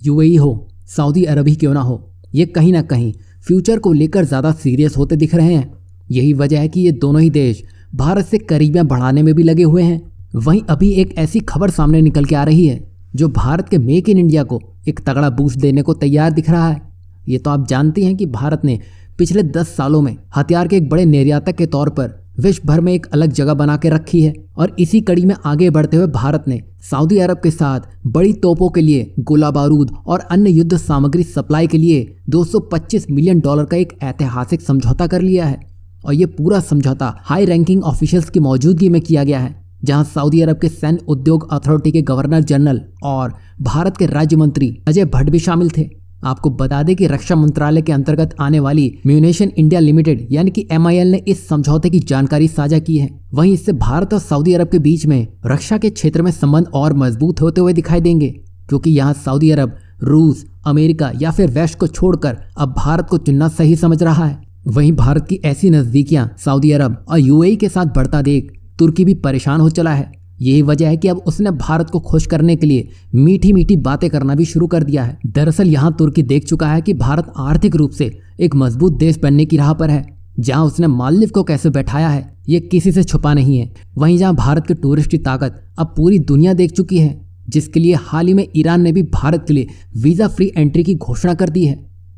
UAE हो, Saudi अरब ही क्यों ना हो, ये कहीं ना कहीं फ्यूचर को लेकर ज़्यादा सीरियस होते दिख रहे हैं। यही वजह है कि ये दोनों ही देश भारत से करीबियाँ बढ़ाने में भी लगे हुए हैं। वहीं अभी एक ऐसी खबर सामने निकल के आ रही है जो भारत के मेक इन इंडिया को एक तगड़ा बूस्ट देने को तैयार दिख रहा है। ये तो आप जानते हैं कि भारत ने पिछले 10 सालों में हथियार के एक बड़े निर्यातक के तौर पर विश्व भर में एक अलग जगह बना के रखी है। और इसी कड़ी में आगे बढ़ते हुए भारत ने सऊदी अरब के साथ बड़ी तोपों के लिए, गोला बारूद और अन्य युद्ध सामग्री सप्लाई के लिए $225 मिलियन का एक ऐतिहासिक समझौता कर लिया है। और ये पूरा समझौता हाई रैंकिंग ऑफिशियल्स की मौजूदगी में किया गया है, जहां सऊदी अरब के सैन्य उद्योग अथॉरिटी के गवर्नर जनरल और भारत के राज्य मंत्री अजय भट्ट भी शामिल थे। आपको बता दें कि रक्षा मंत्रालय के अंतर्गत आने वाली म्यूनिशन इंडिया लिमिटेड यानी कि MIL ने इस समझौते की जानकारी साझा की है। वहीं इससे भारत और सऊदी अरब के बीच में रक्षा के क्षेत्र में संबंध और मजबूत होते हुए दिखाई देंगे, क्योंकि यहाँ सऊदी अरब रूस, अमेरिका या फिर वेस्ट को छोड़कर अब भारत को चुनना सही समझ रहा है। वहीं भारत की ऐसी नजदीकियां सऊदी अरब और UAE के साथ बढ़ता देख तुर्की भी परेशान हो चला है। यही वजह है कि अब उसने भारत को खुश करने के लिए मीठी मीठी बातें करना भी शुरू कर दिया है। दरअसल यहाँ तुर्की देख चुका है कि भारत आर्थिक रूप से एक मजबूत देश बनने की राह पर है। जहाँ उसने मालदीव को कैसे बैठाया है ये किसी से छुपा नहीं है। वहीं जहाँ भारत के टूरिस्ट की ताकत अब पूरी दुनिया देख चुकी है, जिसके लिए हाल ही में ईरान ने भी भारत के लिए वीज़ा फ्री एंट्री की घोषणा कर दी है,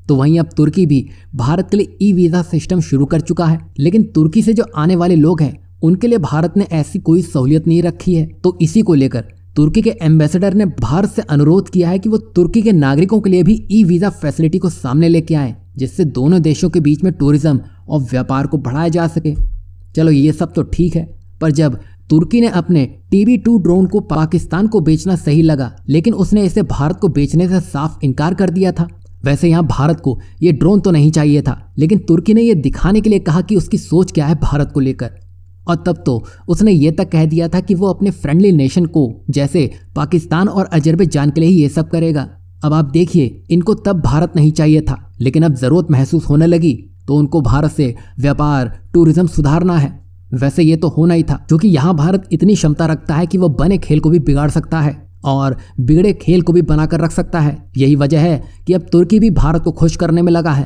तो वहीं अब तुर्की भी भारत के लिए ई-वीज़ा सिस्टम शुरू कर चुका है। लेकिन तुर्की से जो आने वाले लोग हैं उनके लिए भारत ने ऐसी कोई सहूलियत नहीं रखी है। तो इसी को लेकर तुर्की के एम्बेसडर ने भारत से अनुरोध किया है कि वो तुर्की के नागरिकों के लिए भी ई-वीज़ा फैसिलिटी को सामने लेके आएं, जिससे दोनों देशों के बीच में टूरिज्म और व्यापार को बढ़ाया जा सके। चलो ये सब तो ठीक है, पर जब तुर्की ने अपने TB2 ड्रोन को पाकिस्तान को बेचना सही लगा, लेकिन उसने इसे भारत को बेचने से साफ इनकार कर दिया था। वैसे यहाँ भारत को ये ड्रोन तो नहीं चाहिए था, लेकिन तुर्की ने ये दिखाने के लिए कहा कि उसकी सोच क्या है भारत को लेकर। और तब तो उसने ये तक कह दिया था कि वो अपने फ्रेंडली नेशन को जैसे पाकिस्तान और अजरबैजान के लिए ही ये सब करेगा। अब आप देखिए, इनको तब भारत नहीं चाहिए था, लेकिन अब ज़रूरत महसूस होने लगी तो उनको भारत से व्यापार, टूरिज्म सुधारना है। वैसे ये तो होना ही था, क्योंकि यहाँ भारत इतनी क्षमता रखता है कि वह बने खेल को भी बिगाड़ सकता है और बिगड़े खेल को भी बनाकर रख सकता है। यही वजह है कि अब तुर्की भी भारत को खुश करने में लगा है।